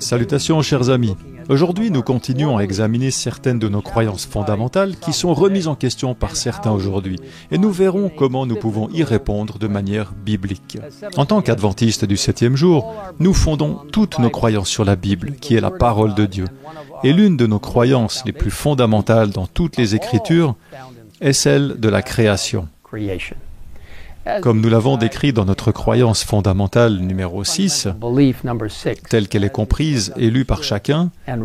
Salutations chers amis. Aujourd'hui, nous continuons à examiner certaines de nos croyances fondamentales qui sont remises en question par certains aujourd'hui, et nous verrons comment nous pouvons y répondre de manière biblique. En tant qu'adventistes du 7e jour, nous fondons toutes nos croyances sur la Bible, qui est la parole de Dieu. Et l'une de nos croyances les plus fondamentales dans toutes les Écritures est celle de la création. Comme nous l'avons décrit dans notre croyance fondamentale numéro 6, telle qu'elle est comprise et lue par chacun, elle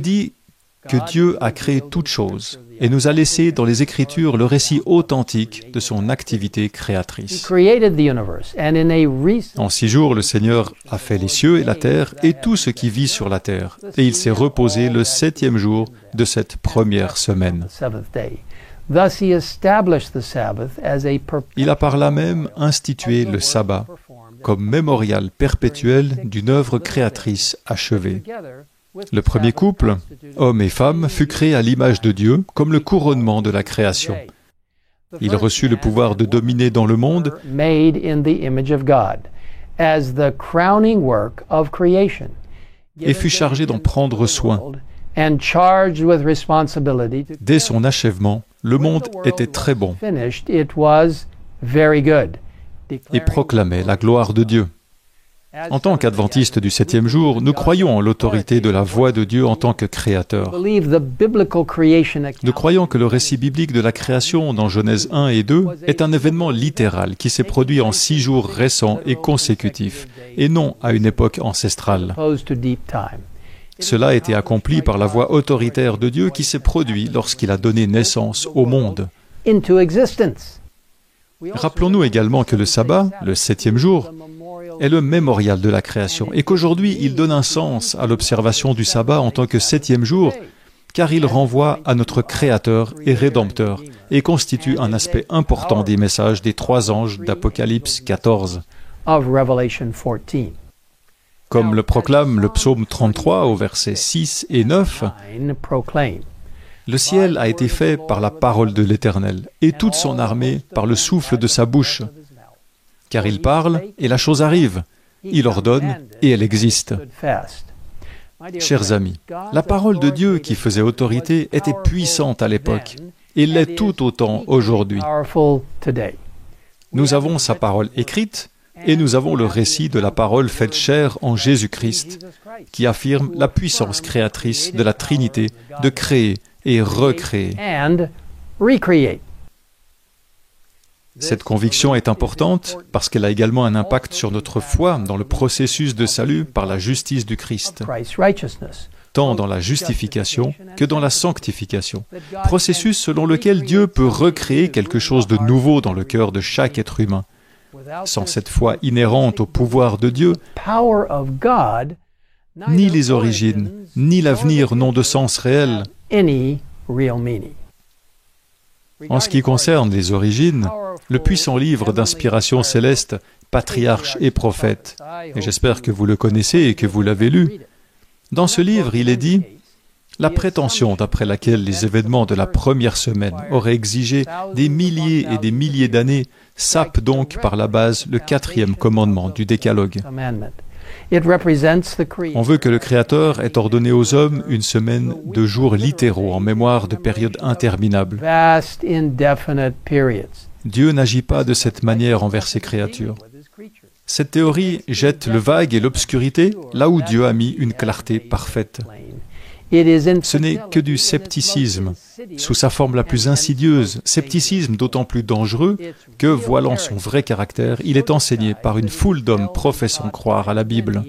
dit que Dieu a créé toutes choses et nous a laissé dans les Écritures le récit authentique de son activité créatrice. En 6 jours, le Seigneur a fait les cieux et la terre et tout ce qui vit sur la terre, et il s'est reposé le 7e jour de cette première semaine. Il a par là même institué le sabbat comme mémorial perpétuel d'une œuvre créatrice achevée. Le premier couple, homme et femme, fut créé à l'image de Dieu comme le couronnement de la création. Il reçut le pouvoir de dominer dans le monde et fut chargé d'en prendre soin. Dès son achèvement, le monde était très bon et proclamait la gloire de Dieu. En tant qu'adventistes du 7e jour, nous croyons en l'autorité de la voix de Dieu en tant que créateur. Nous croyons que le récit biblique de la création dans Genèse 1 et 2 est un événement littéral qui s'est produit en 6 jours récents et consécutifs, et non à une époque ancestrale. Cela a été accompli par la voix autoritaire de Dieu qui s'est produite lorsqu'il a donné naissance au monde. Rappelons-nous également que le sabbat, le 7e jour, est le mémorial de la création et qu'aujourd'hui il donne un sens à l'observation du sabbat en tant que 7e jour, car il renvoie à notre Créateur et Rédempteur et constitue un aspect important des messages des 3 anges d'Apocalypse 14. Comme le proclame le psaume 33 au verset 6 et 9, le ciel a été fait par la parole de l'Éternel, et toute son armée par le souffle de sa bouche. Car il parle, et la chose arrive. Il ordonne, et elle existe. Chers amis, la parole de Dieu qui faisait autorité était puissante à l'époque, et l'est tout autant aujourd'hui. Nous avons sa parole écrite, et nous avons le récit de la parole faite chair en Jésus-Christ, qui affirme la puissance créatrice de la Trinité de créer et recréer. Cette conviction est importante parce qu'elle a également un impact sur notre foi dans le processus de salut par la justice du Christ, tant dans la justification que dans la sanctification, processus selon lequel Dieu peut recréer quelque chose de nouveau dans le cœur de chaque être humain. Sans cette foi inhérente au pouvoir de Dieu, ni les origines, ni l'avenir n'ont de sens réel. En ce qui concerne les origines, le puissant livre d'inspiration céleste, Patriarches et Prophètes, et j'espère que vous le connaissez et que vous l'avez lu, dans ce livre, il est dit « La prétention d'après laquelle les événements de la première semaine auraient exigé des milliers et des milliers d'années sape donc par la base le 4e commandement du Décalogue. On veut que le Créateur ait ordonné aux hommes une semaine de jours littéraux en mémoire de périodes interminables. Dieu n'agit pas de cette manière envers ses créatures. Cette théorie jette le vague et l'obscurité là où Dieu a mis une clarté parfaite. Ce n'est que du scepticisme, sous sa forme la plus insidieuse, scepticisme d'autant plus dangereux que, voilant son vrai caractère, il est enseigné par une foule d'hommes professant croire à la Bible.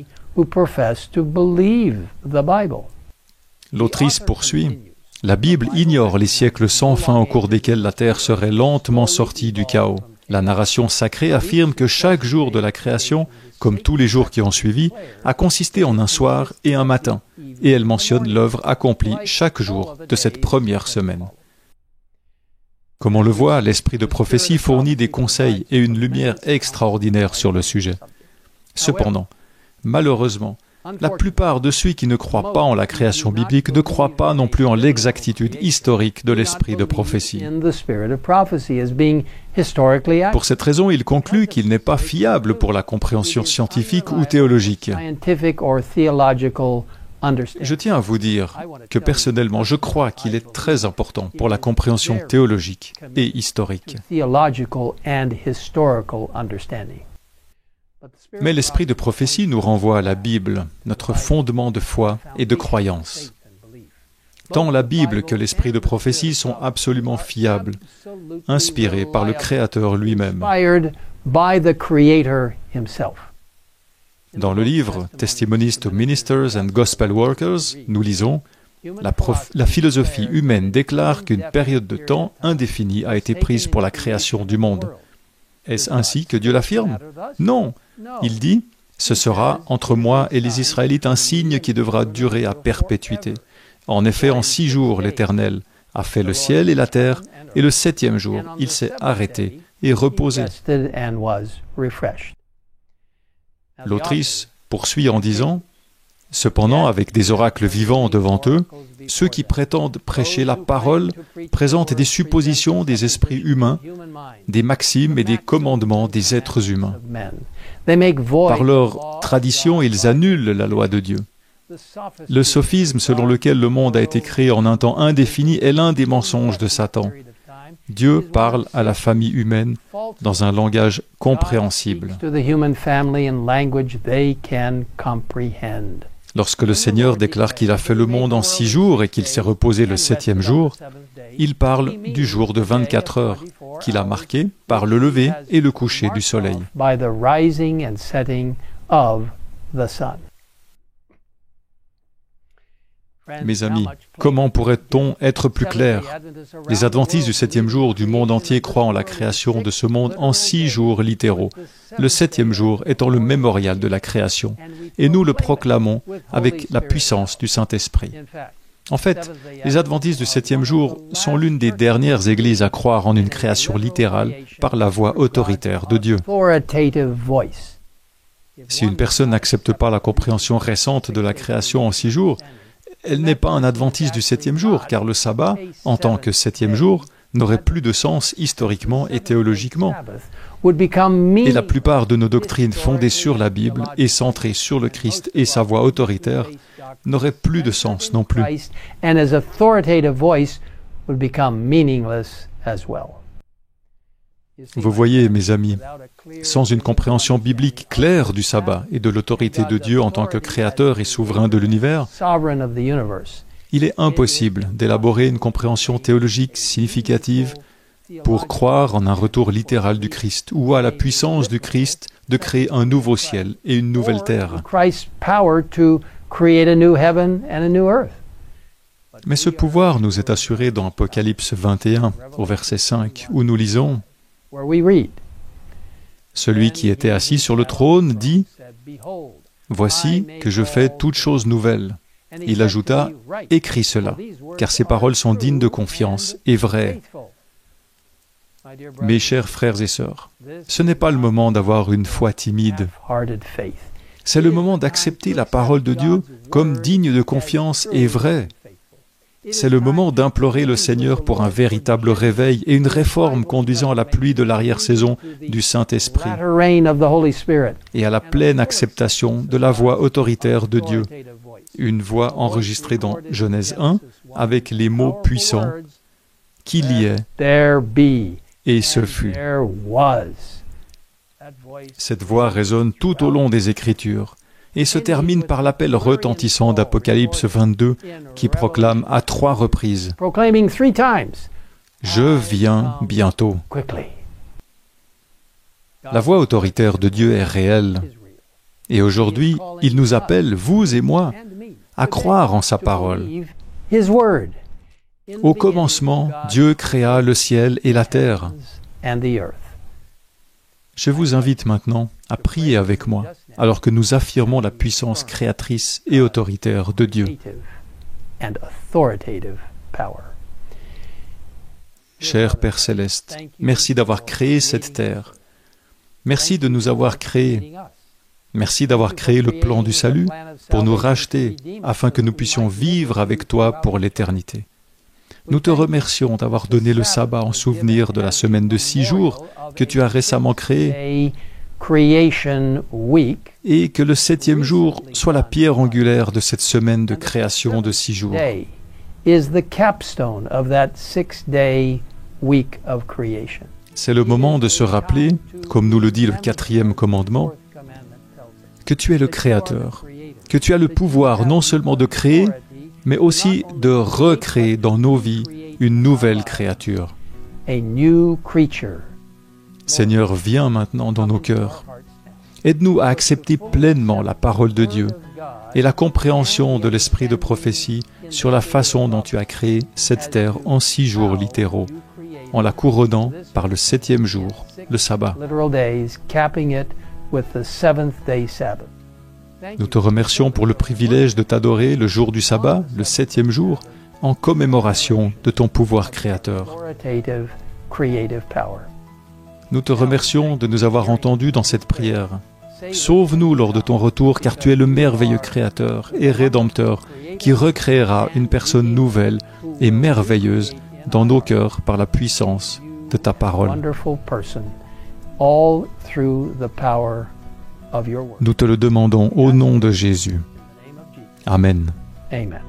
L'autrice poursuit. La Bible ignore les siècles sans fin au cours desquels la terre serait lentement sortie du chaos. La narration sacrée affirme que chaque jour de la création, comme tous les jours qui ont suivi, a consisté en un soir et un matin, et elle mentionne l'œuvre accomplie chaque jour de cette première semaine. Comme on le voit, l'esprit de prophétie fournit des conseils et une lumière extraordinaire sur le sujet. Cependant, malheureusement, La plupart de ceux qui ne croient pas en la création biblique ne croient pas non plus en l'exactitude historique de l'esprit de prophétie. Pour cette raison, il conclut qu'il n'est pas fiable pour la compréhension scientifique ou théologique. Je tiens à vous dire que personnellement, je crois qu'il est très important pour la compréhension théologique et historique. Mais l'esprit de prophétie nous renvoie à la Bible, notre fondement de foi et de croyance. Tant la Bible que l'esprit de prophétie sont absolument fiables, inspirés par le Créateur lui-même. Dans le livre « Testimonies to Ministers and Gospel Workers », nous lisons « La philosophie humaine déclare qu'une période de temps indéfinie a été prise pour la création du monde. » Est-ce ainsi que Dieu l'affirme? Non. Il dit « Ce sera entre moi et les Israélites un signe qui devra durer à perpétuité. En effet, en 6 jours, l'Éternel a fait le ciel et la terre, et le 7e jour, il s'est arrêté et reposé. » L'autrice poursuit en disant « Cependant, avec des oracles vivants devant eux, ceux qui prétendent prêcher la parole présentent des suppositions des esprits humains, des maximes et des commandements des êtres humains. Par leur tradition, ils annulent la loi de Dieu. Le sophisme selon lequel le monde a été créé en un temps indéfini est l'un des mensonges de Satan. Dieu parle à la famille humaine dans un langage compréhensible. Lorsque le Seigneur déclare qu'il a fait le monde en 6 jours et qu'il s'est reposé le 7e jour, il parle du jour de 24 heures, qu'il a marqué par le lever et le coucher du soleil. Mes amis, comment pourrait-on être plus clair? Les adventistes du 7e jour du monde entier croient en la création de ce monde en 6 jours littéraux, le 7e jour étant le mémorial de la création, et nous le proclamons avec la puissance du Saint-Esprit. En fait, les adventistes du 7e jour sont l'une des dernières églises à croire en une création littérale par la voix autoritaire de Dieu. Si une personne n'accepte pas la compréhension récente de la création en 6 jours, elle n'est pas un adventiste du 7e jour, car le sabbat, en tant que 7e jour, n'aurait plus de sens historiquement et théologiquement. Et la plupart de nos doctrines fondées sur la Bible et centrées sur le Christ et sa voix autoritaire n'auraient plus de sens non plus. Vous voyez, mes amis, sans une compréhension biblique claire du sabbat et de l'autorité de Dieu en tant que créateur et souverain de l'univers, il est impossible d'élaborer une compréhension théologique significative pour croire en un retour littéral du Christ ou à la puissance du Christ de créer un nouveau ciel et une nouvelle terre. Mais ce pouvoir nous est assuré dans Apocalypse 21, au verset 5, où nous lisons « Celui qui était assis sur le trône dit « Voici que je fais toutes choses nouvelles. » Il ajouta « Écris cela, car ces paroles sont dignes de confiance et vraies. » Mes chers frères et sœurs, ce n'est pas le moment d'avoir une foi timide. C'est le moment d'accepter la parole de Dieu comme digne de confiance et vraie. C'est le moment d'implorer le Seigneur pour un véritable réveil et une réforme conduisant à la pluie de l'arrière-saison du Saint-Esprit et à la pleine acceptation de la voix autoritaire de Dieu. Une voix enregistrée dans Genèse 1 avec les mots puissants « qu'il y ait » et « ce fut ». Cette voix résonne tout au long des Écritures et se termine par l'appel retentissant d'Apocalypse 22 qui proclame à 3 reprises « Je viens bientôt ». La voix autoritaire de Dieu est réelle et aujourd'hui, il nous appelle, vous et moi, à croire en sa parole. Au commencement, Dieu créa le ciel et la terre. Je vous invite maintenant à prier avec moi, alors que nous affirmons la puissance créatrice et autoritaire de Dieu. Cher Père Céleste, merci d'avoir créé cette terre. Merci de nous avoir créés. Merci d'avoir créé le plan du salut pour nous racheter afin que nous puissions vivre avec toi pour l'éternité. Nous te remercions d'avoir donné le sabbat en souvenir de la semaine de 6 jours que tu as récemment créée et que le 7e jour soit la pierre angulaire de cette semaine de création de 6 jours. C'est le moment de se rappeler, comme nous le dit le 4e commandement, que tu es le Créateur, que tu as le pouvoir non seulement de créer, mais aussi de recréer dans nos vies une nouvelle créature. Seigneur, viens maintenant dans nos cœurs. Aide-nous à accepter pleinement la parole de Dieu et la compréhension de l'esprit de prophétie sur la façon dont tu as créé cette terre en 6 jours littéraux, en la couronnant par le 7e jour, le sabbat. Nous te remercions pour le privilège de t'adorer le jour du sabbat, le 7e jour, en commémoration de ton pouvoir créateur. Nous te remercions de nous avoir entendus dans cette prière. Sauve-nous lors de ton retour, car tu es le merveilleux Créateur et Rédempteur qui recréera une personne nouvelle et merveilleuse dans nos cœurs par la puissance de ta parole. Nous te le demandons au nom de Jésus. Amen. Amen.